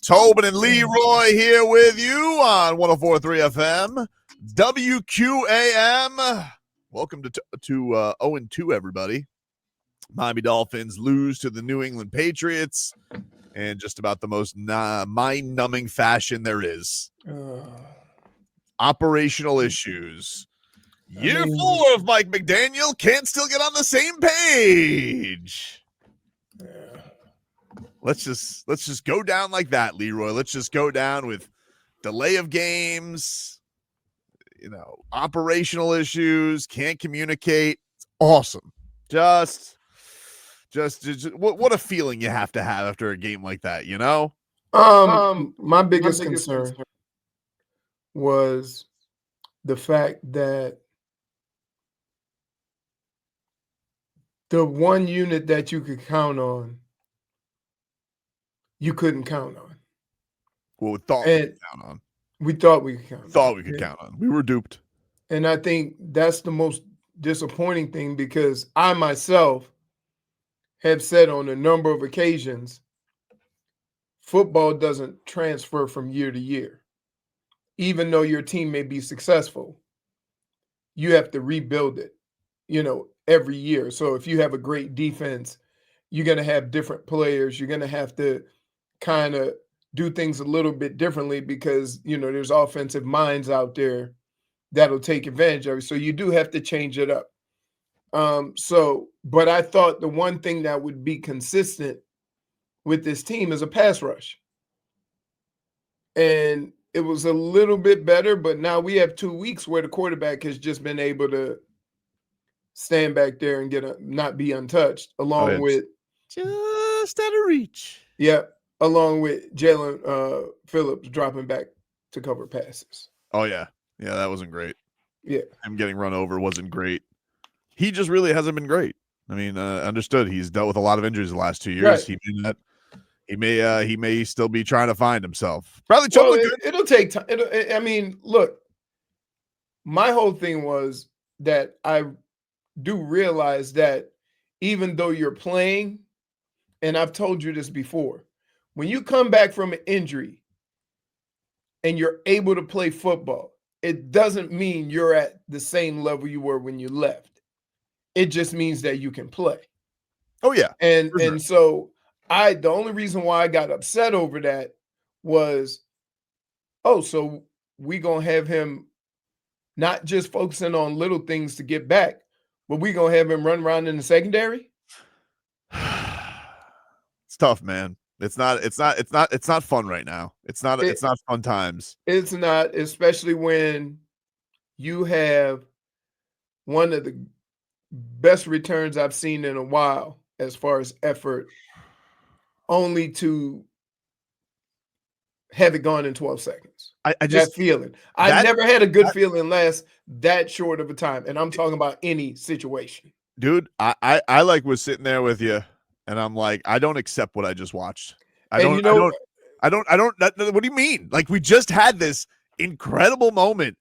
Tobin and Leroy here with you on 104.3 FM, WQAM. Welcome to 0-2, everybody. Miami Dolphins lose to the New England Patriots in just about the most mind-numbing fashion there is. Operational issues. Year 4 of Mike McDaniel can't still get on the same page. Let's just go down like that, Leroy. Let's just go down with delay of games, operational issues, can't communicate. It's awesome. Just what a feeling you have to have after a game like that, My biggest concern was the fact that the one unit that you could count on, you couldn't count on. Well, we thought we could count on. We thought we could count on. Thought we could count on. We were duped. And I think that's the most disappointing thing, because I myself have said on a number of occasions, football doesn't transfer from year to year. Even though your team may be successful, you have to rebuild it, every year. So if you have a great defense, you're going to have different players. You're going to have to kind of do things a little bit differently because, there's offensive minds out there that'll take advantage of it. So you do have to change it up. But I thought the one thing that would be consistent with this team is a pass rush. And it was a little bit better, but now we have 2 weeks where the quarterback has just been able to stand back there and not be untouched, along with just out of reach. Yeah, along with Jalen Phillips dropping back to cover passes. Oh yeah, that wasn't great. Yeah, him getting run over wasn't great. He just really hasn't been great. I mean, understood. He's dealt with a lot of injuries the last 2 years. Right. He may still be trying to find himself. Probably it'll take time. Look, my whole thing was that I do realize that even though you're playing, and I've told you this before, when you come back from an injury and you're able to play football, it doesn't mean you're at the same level you were when you left. It just means that you can play. Oh yeah. And so the only reason why I got upset over that was, so we gonna have him not just focusing on little things to get back, but we gonna have him run around in the secondary? It's tough, man. It's not fun right now. It's not fun times. It's not, especially when you have one of the best returns I've seen in a while as far as effort, only to have it gone in 12 seconds. I never had a good feeling last that short of a time. And I'm talking about any situation. Dude, I was sitting there with you and I'm like, I don't accept what I just watched. I don't. What do you mean? Like, we just had this incredible moment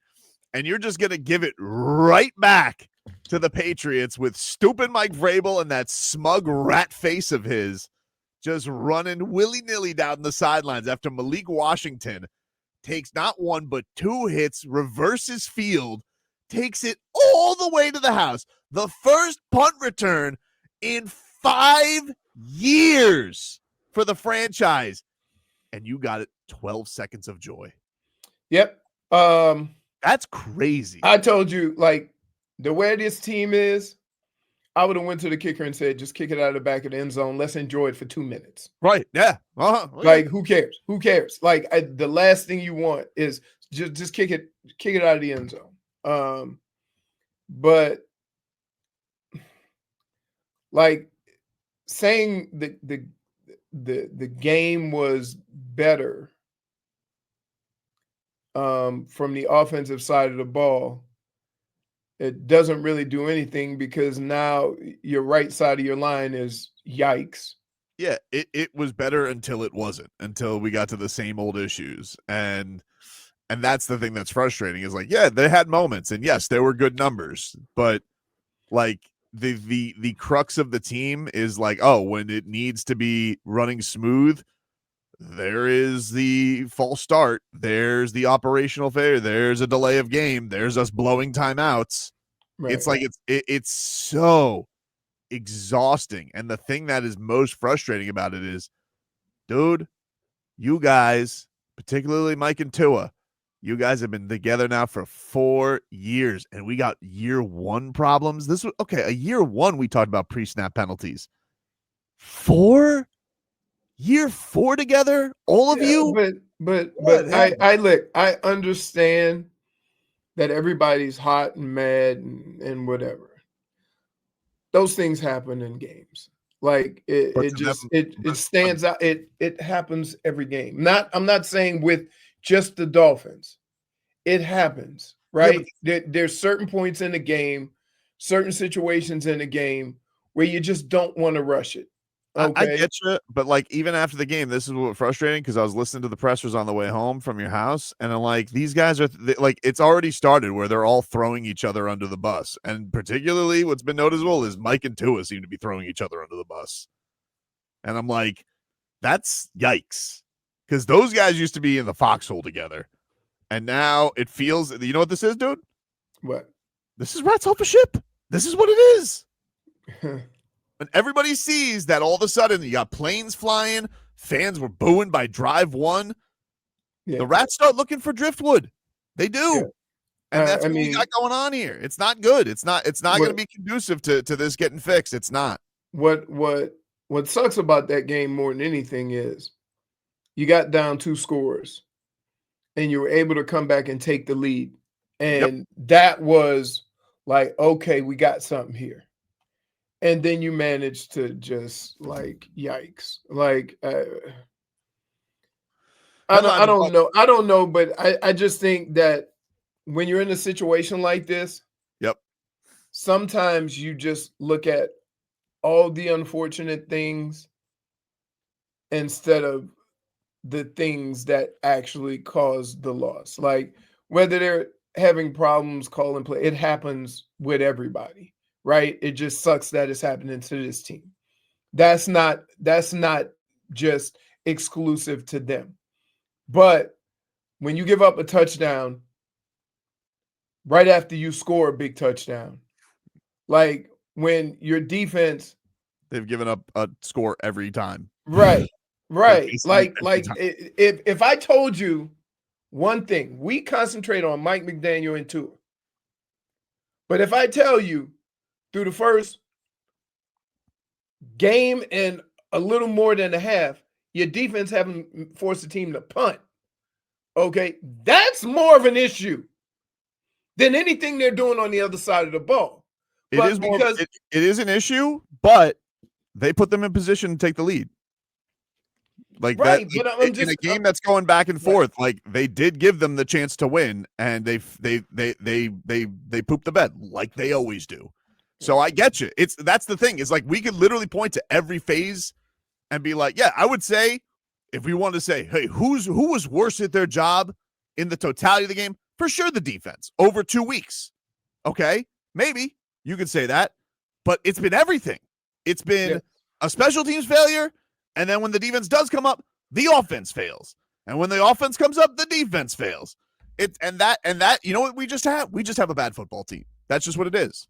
and you're just going to give it right back to the Patriots with stupid Mike Vrabel and that smug rat face of his just running willy-nilly down the sidelines after Malik Washington takes not one but 2 hits, reverses field, takes it all the way to the house. The first punt return in 5 years for the franchise. And you got it 12 seconds of joy. Yep. That's crazy. I told you, the way this team is, I would have went to the kicker and said, just kick it out of the back of the end zone. Let's enjoy it for 2 minutes. Right. Yeah. Who cares? Who cares? The last thing you want is just kick it out of the end zone. But saying the game was better from the offensive side of the ball, it doesn't really do anything, because now your right side of your line is yikes. Yeah, it was better until it wasn't, until we got to the same old issues. And that's the thing that's frustrating is they had moments, and yes, there were good numbers, but the crux of the team is when it needs to be running smooth, there is the false start. There's the operational failure. There's a delay of game. There's us blowing timeouts. Right. It's like it's so exhausting. And the thing that is most frustrating about it is, dude, you guys, particularly Mike and Tua, you guys have been together now for 4 years, and we got year one problems. This was okay. A year one, we talked about pre-snap penalties. Year four together, all of you. But I understand that everybody's hot and mad and whatever. Those things happen in games. Like it stands out. It happens every game. I'm not saying with just the Dolphins. It happens, right? There's certain points in the game, certain situations in the game where you just don't want to rush it. Okay. I get you, but like even after the game, this is what frustrating because I was listening to the pressers on the way home from your house, and I'm like, these guys are like, it's already started where they're all throwing each other under the bus, and particularly what's been noticeable is Mike and Tua seem to be throwing each other under the bus, and I'm like, that's yikes, because those guys used to be in the foxhole together, and now it feels. You know what this is, dude? What? This is rats off a ship. This is what it is. And everybody sees that all of a sudden you got planes flying, fans were booing by drive one. Yeah. The rats start looking for driftwood. They do. Yeah. And that's what we got going on here. It's not good. It's not going to be conducive to this getting fixed. It's not. What sucks about that game more than anything is you got down 2 scores and you were able to come back and take the lead. And that was like, okay, we got something here. And then you manage to just like, yikes. Like, I don't know, but I just think that when you're in a situation like this, sometimes you just look at all the unfortunate things instead of the things that actually caused the loss. Like whether they're having problems calling play, it happens with everybody. Right? It just sucks that it's happening to this team. That's not just exclusive to them. But when you give up a touchdown right after you score a big touchdown, like when your defense, they've given up a score every time. Right. Like if I told you one thing, we concentrate on Mike McDaniel and Tua. But if I tell you through the first game and a little more than a half, your defense haven't forced the team to punt. Okay, that's more of an issue than anything they're doing on the other side of the ball. It is an issue, but they put them in position to take the lead. Like right, that, but in a game that's going back and forth, like they did give them the chance to win, and they pooped the bed like they always do. So I get you. That's the thing. Is like we could literally point to every phase and be like, yeah, I would say if we want to say, hey, who was worse at their job in the totality of the game? For sure, the defense over 2 weeks. Okay, maybe you could say that, but it's been everything. It's been a special teams failure, and then when the defense does come up, the offense fails, and when the offense comes up, the defense fails. And that you know what we just have? We just have a bad football team. That's just what it is.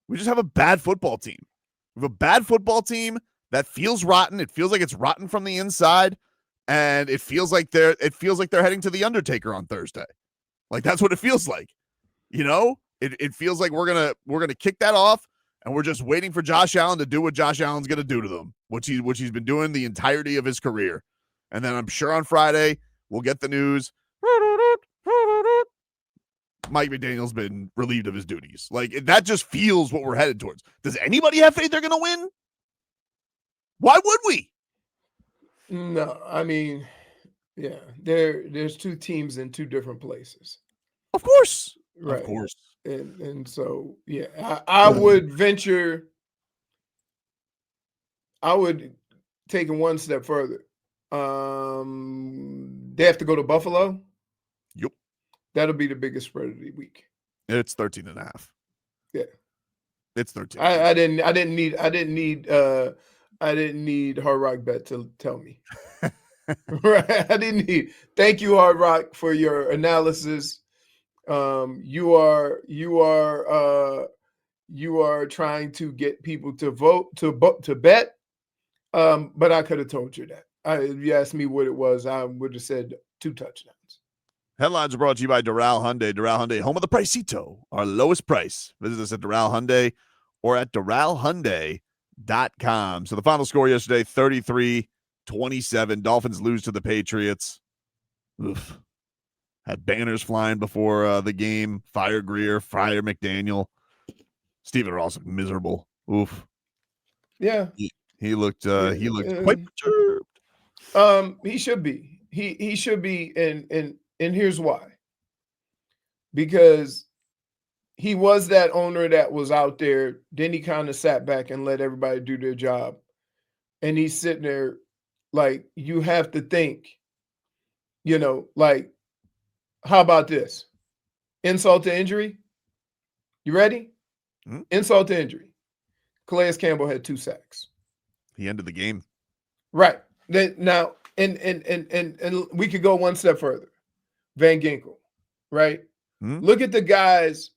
We just have a bad football team. We have a bad football team that feels rotten. It feels like it's rotten from the inside, and it feels like they're heading to the Undertaker on Thursday. Like that's what it feels like. You know, it feels like we're gonna kick that off, and we're just waiting for Josh Allen to do what Josh Allen's gonna do to them, which he's been doing the entirety of his career. And then I'm sure on Friday we'll get the news. Mike McDaniel's been relieved of his duties. Like that just feels what we're headed towards. Does anybody have faith they're going to win? Why would we? No, I mean, yeah, there's 2 teams in 2 different places. Of course. Right. Of course. And so, yeah, I would venture, I would take it one step further. They have to go to Buffalo. Yep. That'll be the biggest spread of the week. It's 13.5. Yeah. It's 13. I didn't need Hard Rock Bet to tell me. Right. I didn't need. Thank you, Hard Rock, for your analysis. You are trying to get people to vote to bet. But I could have told you that. If you asked me what it was, I would have said 2 touchdowns. Headlines are brought to you by Doral Hyundai. Doral Hyundai, home of the Pricito, our lowest price. Visit us at Doral Hyundai or at DoralHyundai.com. So the final score yesterday, 33-27. Dolphins lose to the Patriots. Oof. Had banners flying before the game. Fire Greer, fire McDaniel. Stephen Ross looked miserable. Oof. Yeah. He looked quite perturbed. He should be. He should be, and here's why. Because he was that owner that was out there. Then he kind of sat back and let everybody do their job. And he's sitting there like, you have to think, like, how about this? Insult to injury? You ready? Mm-hmm. Insult to injury. Calais Campbell had 2 sacks. He ended the game. Right. Now, and we could go one step further. Van Ginkel, right? Mm-hmm. Look at the guys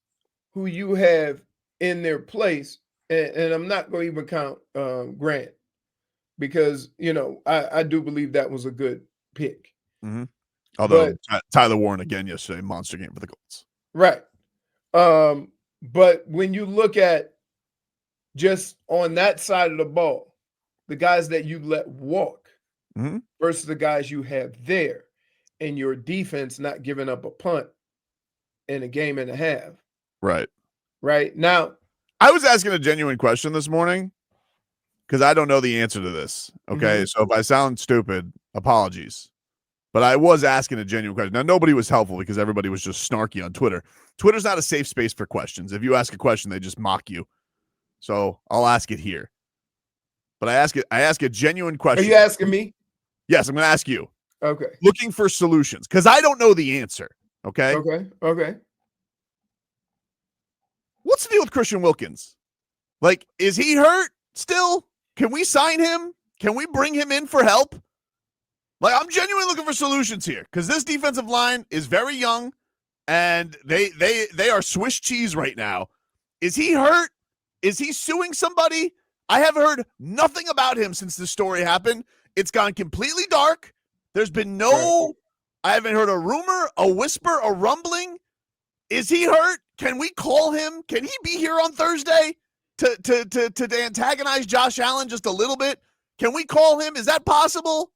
who you have in their place, and I'm not going to even count Grant because, I do believe that was a good pick. Mm-hmm. Although Tyler Warren again yesterday, monster game for the Colts. Right. But when you look at just on that side of the ball, the guys that you let walk mm-hmm. versus the guys you have there, and your defense not giving up a punt in a game and a half. Right. Right. Now, I was asking a genuine question this morning because I don't know the answer to this. Okay. Mm-hmm. So if I sound stupid, apologies. But I was asking a genuine question. Now, nobody was helpful because everybody was just snarky on Twitter. Twitter's not a safe space for questions. If you ask a question, they just mock you. So I'll ask it here. But I ask a genuine question. Are you asking me? Yes, I'm going to ask you. Okay. Looking for solutions because I don't know the answer. Okay. Okay. What's the deal with Christian Wilkins? Like, is he hurt still? Can we sign him? Can we bring him in for help? Like, I'm genuinely looking for solutions here because this defensive line is very young and they are Swiss cheese right now. Is he hurt? Is he suing somebody? I have heard nothing about him since this story happened. It's gone completely dark. There's been I haven't heard a rumor, a whisper, a rumbling. Is he hurt? Can we call him? Can he be here on Thursday to antagonize Josh Allen just a little bit? Can we call him? Is that possible?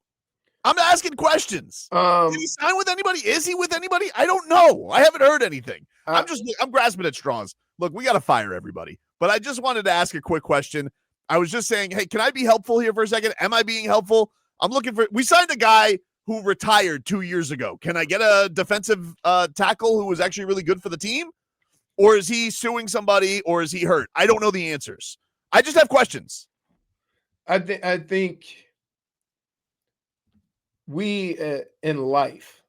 I'm asking questions. Did he sign with anybody? Is he with anybody? I don't know. I haven't heard anything. I'm grasping at straws. Look, we got to fire everybody. But I just wanted to ask a quick question. I was just saying, hey, can I be helpful here for a second? Am I being helpful? We signed a guy who retired 2 years ago. Can I get a defensive tackle who was actually really good for the team? Or is he suing somebody or is he hurt? I don't know the answers. I just have questions. I think we in life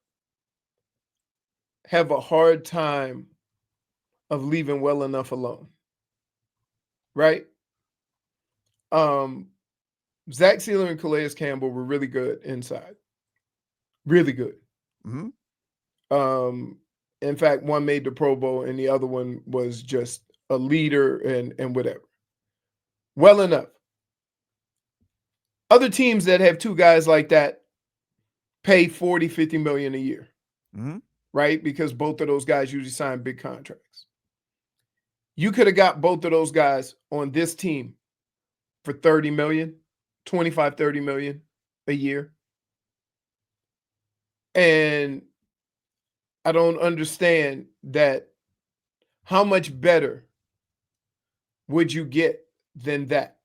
have a hard time of leaving well enough alone. Right? Zach Sealer and Calais Campbell were really good inside. Really good. Mm-hmm. In fact, one made the Pro Bowl and the other one was just a leader and whatever. Well enough. Other teams that have 2 guys like that pay 40, 50 million a year. Mm-hmm. Right? Because both of those guys usually sign big contracts. You could have got both of those guys on this team for 30 million, 25, 30 million a year. And I don't understand that. How much better would you get than that?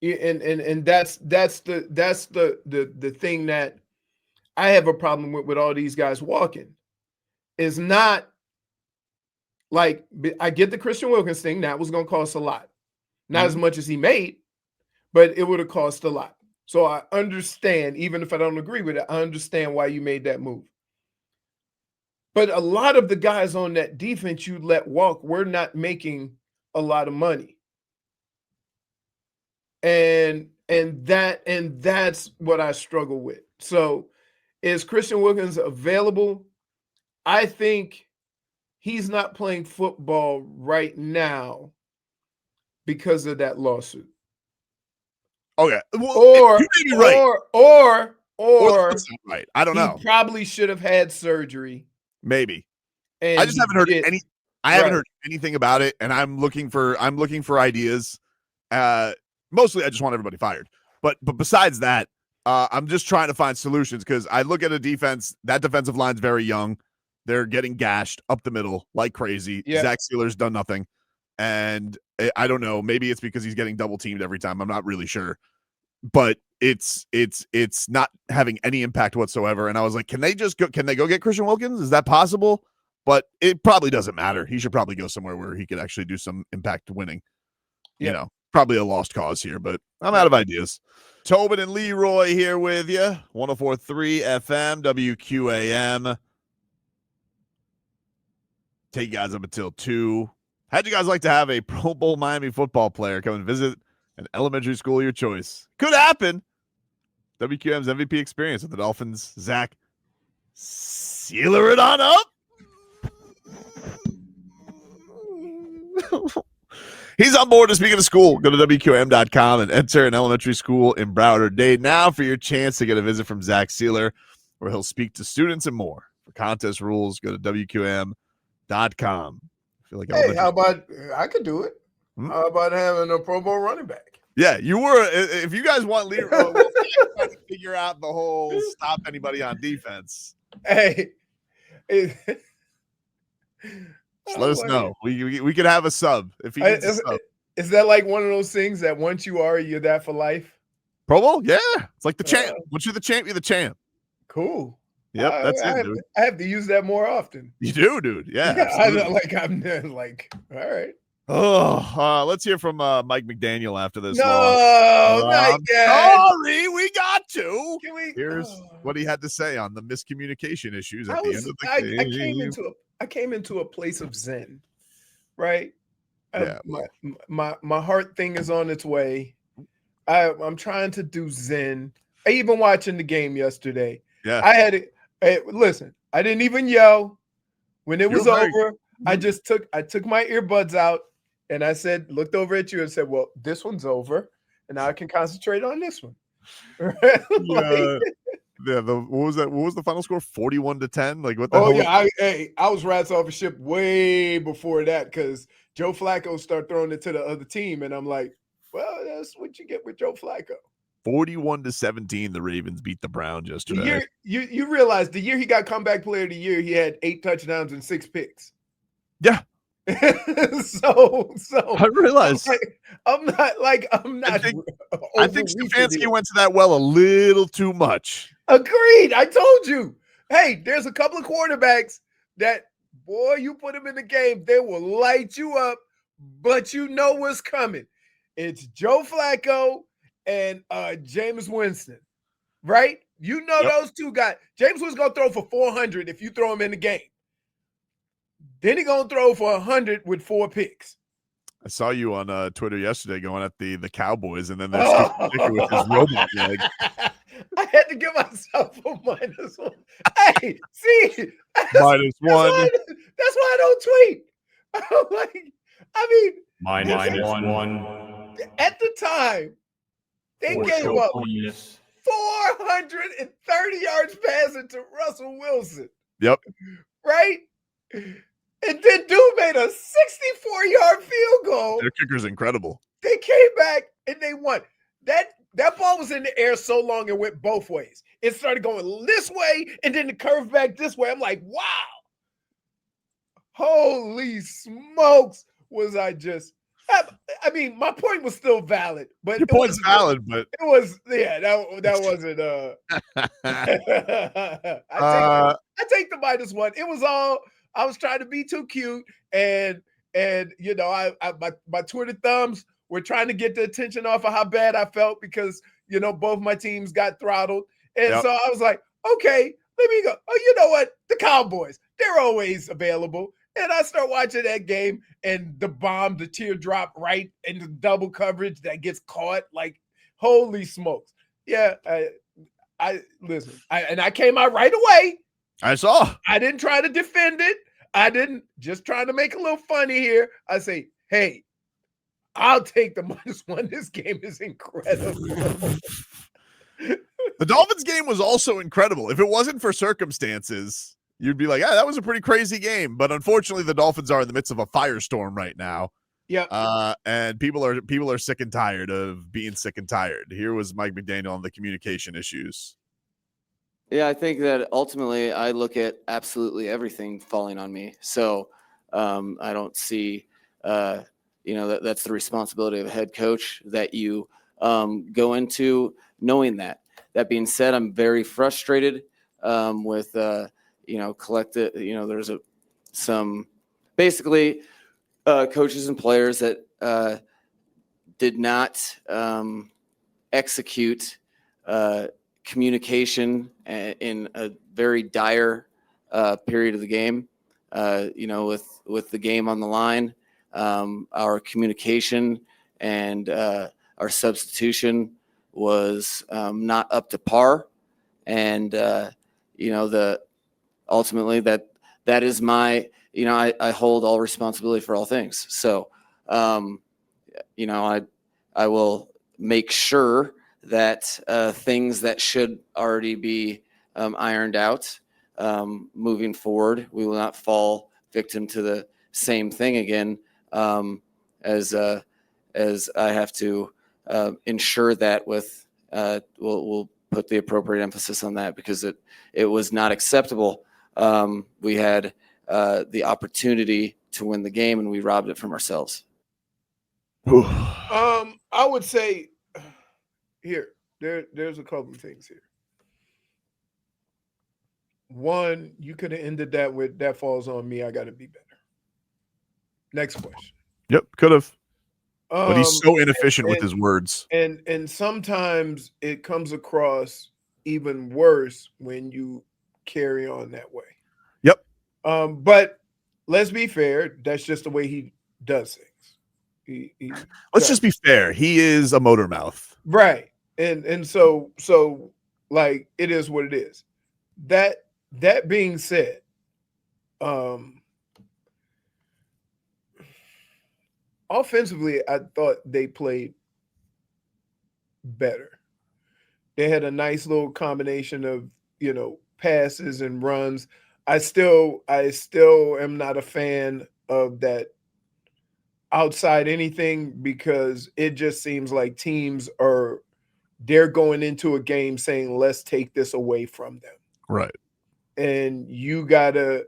And that's the thing that I have a problem with all these guys walking. Is not like, I get the Christian Wilkins thing. That was going to cost a lot. Not as much as he made, but it would have cost a lot. So I understand, even if I don't agree with it, I understand why you made that move. But a lot of the guys on that defense you let walk were not making a lot of money. And that's what I struggle with. So is Christian Wilkins available? I think he's not playing football right now because of that lawsuit. Okay. Well, Or you may be right. Or right. I don't know. He probably should have had surgery. Maybe. And I just haven't heard any. I haven't Right. heard anything about it, and I'm looking for ideas. Mostly, I just want everybody fired. But besides that, I'm just trying to find solutions because I look at a defense. That defensive line's very young. They're getting gashed up the middle like crazy. Yep. Zach Sealer's done nothing, and I don't know. Maybe it's because he's getting double teamed every time. I'm not really sure, but it's not having any impact whatsoever. And I was like, can they go get Christian Wilkins? Is that possible? But it probably doesn't matter. He should probably go somewhere where he could actually do some impact winning. Yep. You know, probably a lost cause here, but I'm out of ideas. Tobin and Leroy here with you. 104.3 FM, WQAM. Take you guys up until 2. How'd you guys like to have a Pro Bowl Miami football player come and visit an elementary school of your choice? Could happen. WQM's MVP experience with the Dolphins. Zach, Sealer it on up. He's on board to speak at a school. Go to WQM.com and enter an elementary school in Broward Dade now for your chance to get a visit from Zach Sealer, where he'll speak to students and more. For contest rules, go to WQM.com. I feel like how about I could do it? How about having a Pro Bowl running back? Yeah, you were. If you guys want Leroy, we'll try to figure out the whole stop anybody on defense. Hey. Just let us know. We could have a sub if he needs a sub. Is that like one of those things that once you are, you're that for life? Pro Bowl? Yeah. It's like the champ. Once you're the champ, you're the champ. Cool. Yep, that's it, dude. I have to use that more often. You do, dude. Yeah. I'm like, all right. Oh, let's hear from Mike McDaniel after this. No, not yet. Sorry, we got to. Here's what he had to say on the miscommunication issues at the end of the game. I came into a place of zen, right? Yeah. My heart thing is on its way. I'm trying to do zen. Even watching the game yesterday. Yeah. I had it. Listen, I didn't even yell when it was over. I took my earbuds out and I looked over at you and said, well, this one's over. And now I can concentrate on this one. What was that? What was the final score? 41-10. Like what the hell? Yeah, I was rats off a ship way before that because Joe Flacco started throwing it to the other team, and I'm like, well, that's what you get with Joe Flacco. 41-17. The Ravens beat the Browns yesterday. You realize the year he got comeback player of the year, he had 8 touchdowns and 6 picks. Yeah. so I realize I'm not. I think Stefanski went to that well a little too much. Agreed. I told you. Hey, there's a couple of quarterbacks that, boy, you put them in the game, they will light you up, but you know what's coming. It's Joe Flacco and Jameis Winston, right? You know those two guys. Jameis was going to throw for 400 if you throw him in the game. Then he's going to throw for 100 with 4 picks. I saw you on Twitter yesterday going at the Cowboys, and then there's with his robot leg. I had to give myself a -1. Hey, see, -1. That's why I don't tweet. I'm like, I mean, -1. At the time, they gave up 430 yards passing to Russell Wilson. Yep. Right? And then dude made a 64-yard field goal. Their kicker's incredible. They came back and they won. That ball was in the air so long it went both ways. It started going this way and then it curved back this way. I'm like, wow. Holy smokes. Was I just I mean, my point was still valid, but your point's valid, but it was that wasn't I take the -1. It was all I was trying to be too cute, and you know, my Twitter thumbs were trying to get the attention off of how bad I felt because you know both my teams got throttled, and so I was like, okay, let me go. Oh, you know what? The Cowboys, they're always available, and I start watching that game, and the teardrop right in the double coverage that gets caught, like holy smokes, yeah. listen. I came out right away. I saw. I didn't try to defend it. I didn't just try to make a little funny here. I say, hey, I'll take the -1. This game is incredible. The Dolphins game was also incredible. If it wasn't for circumstances, you'd be like, "Yeah, that was a pretty crazy game." But unfortunately, the Dolphins are in the midst of a firestorm right now. Yeah. And people are sick and tired of being sick and tired. Here was Mike McDaniel on the communication issues. Yeah, I think that ultimately I look at absolutely everything falling on me. So I don't see, that's the responsibility of a head coach that you go into knowing that. That being said, I'm very frustrated with, collective, there's some basically coaches and players that did not execute communication in a very dire period of the game. With the game on the line, our communication and our substitution was not up to par, and ultimately that is my I hold all responsibility for all things. So I will make sure that things that should already be ironed out moving forward, we will not fall victim to the same thing again, as I have to ensure that with we'll put the appropriate emphasis on that, because it was not acceptable. We had the opportunity to win the game and we robbed it from ourselves. I would say there's a couple of things here. One, you could have ended that with "that falls on me. I got to be better." Next question. Yep, could have. But he's so inefficient with his words. And sometimes it comes across even worse when you carry on that way. Yep. But let's be fair. That's just the way he does things. Let's just be fair. He is a motor mouth. Right. And so like, it is what it is. That being said, offensively, I thought they played better. They had a nice little combination of, passes and runs. I still am not a fan of that outside anything, because it just seems like teams they're going into a game saying, let's take this away from them. Right. And you gotta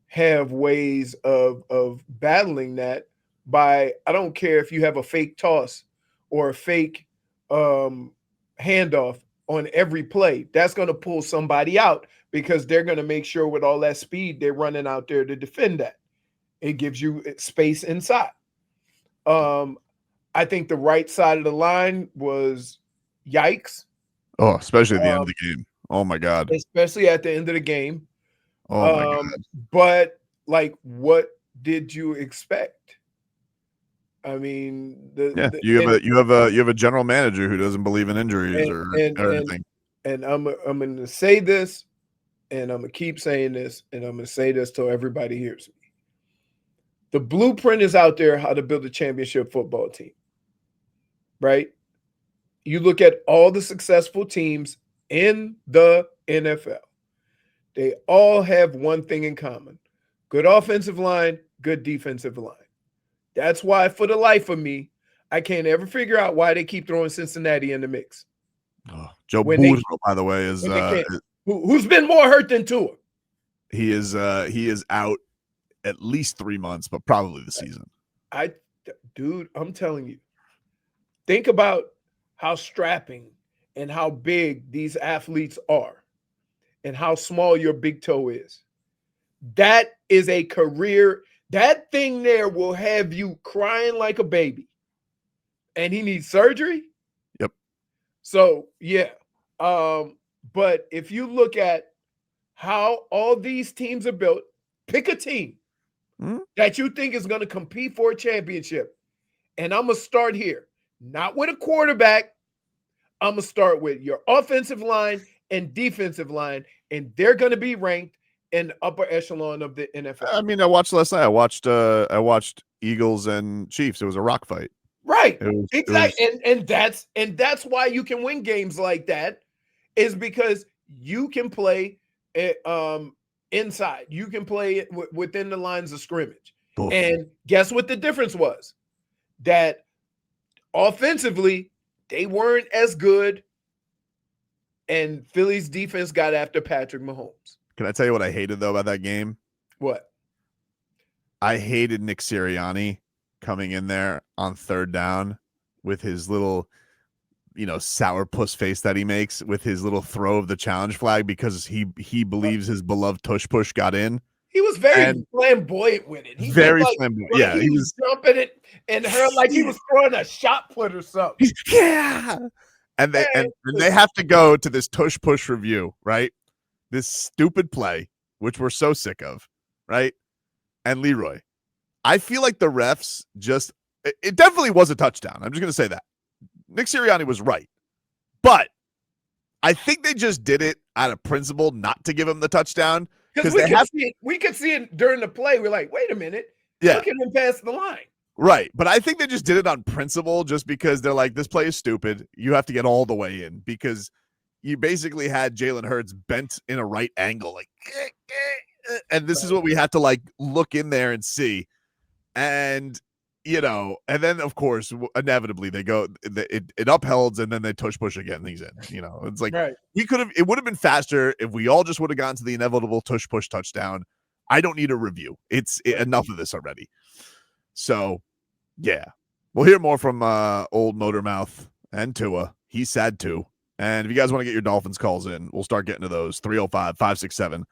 have ways of battling that by, I don't care if you have a fake toss or a fake handoff on every play, that's going to pull somebody out, because they're going to make sure with all that speed they're running out there to defend that. It gives you space inside. I think the right side of the line was yikes. Oh, especially at the end of the game. Oh my God. Especially at the end of the game. Oh my God. But like, what did you expect? I mean, you have a general manager who doesn't believe in injuries or anything. And I'm going to say this, and I'm going to keep saying this, and I'm going to say this till everybody hears me. The blueprint is out there how to build a championship football team, right? You look at all the successful teams in the NFL. They all have one thing in common: good offensive line, good defensive line. That's why, for the life of me, I can't ever figure out why they keep throwing Cincinnati in the mix. Oh, Joe Burrow, by the way, is who's been more hurt than Tua? He is out at least 3 months, but probably the season. Dude, I'm telling you, think about how strapping and how big these athletes are and how small your big toe is. That is a career. That thing there will have you crying like a baby. And he needs surgery? Yep. So, yeah. But if you look at how all these teams are built, pick a team that you think is going to compete for a championship. And I'm going to start here. Not with a quarterback. I'm going to start with your offensive line and defensive line, and they're going to be ranked in the upper echelon of the NFL. I mean, I watched last night. I watched Eagles and Chiefs. It was a rock fight. Right. Exactly. And that's why you can win games like that, is because you can play inside. You can play it within the lines of scrimmage. Oof. And guess what the difference was? That offensively, they weren't as good, and Philly's defense got after Patrick Mahomes. Can I tell you what I hated, though, about that game? What? I hated Nick Sirianni coming in there on third down with his little, sourpuss face that he makes with his little throw of the challenge flag, because he believes his beloved tush push got in. He was very flamboyant with it. Flamboyant. Yeah, he was jumping it and her like he was throwing a shot put or something. Yeah. And they have to go to this tush push review, right? This stupid play, which we're so sick of, right? And Leroy, I feel like the refs it definitely was a touchdown. I'm just going to say that. Nick Sirianni was right. But I think they just did it out of principle not to give him the touchdown. Because we could see it during the play. We're like, wait a minute. Yeah. Look at him pass the line. Right. But I think they just did it on principle, just because they're like, this play is stupid. You have to get all the way in, because you basically had Jalen Hurts bent in a right angle. And this is what we had to look in there and see. And, and then of course, inevitably they go, it upholds, and then they tush push again. And he's in, it's like, right. It would have been faster if we all just would have gotten to the inevitable tush push touchdown. I don't need a review. It's enough of this already. So yeah, we'll hear more from old Motormouth and Tua. He's sad too. And if you guys want to get your Dolphins calls in, we'll start getting to those. 305-567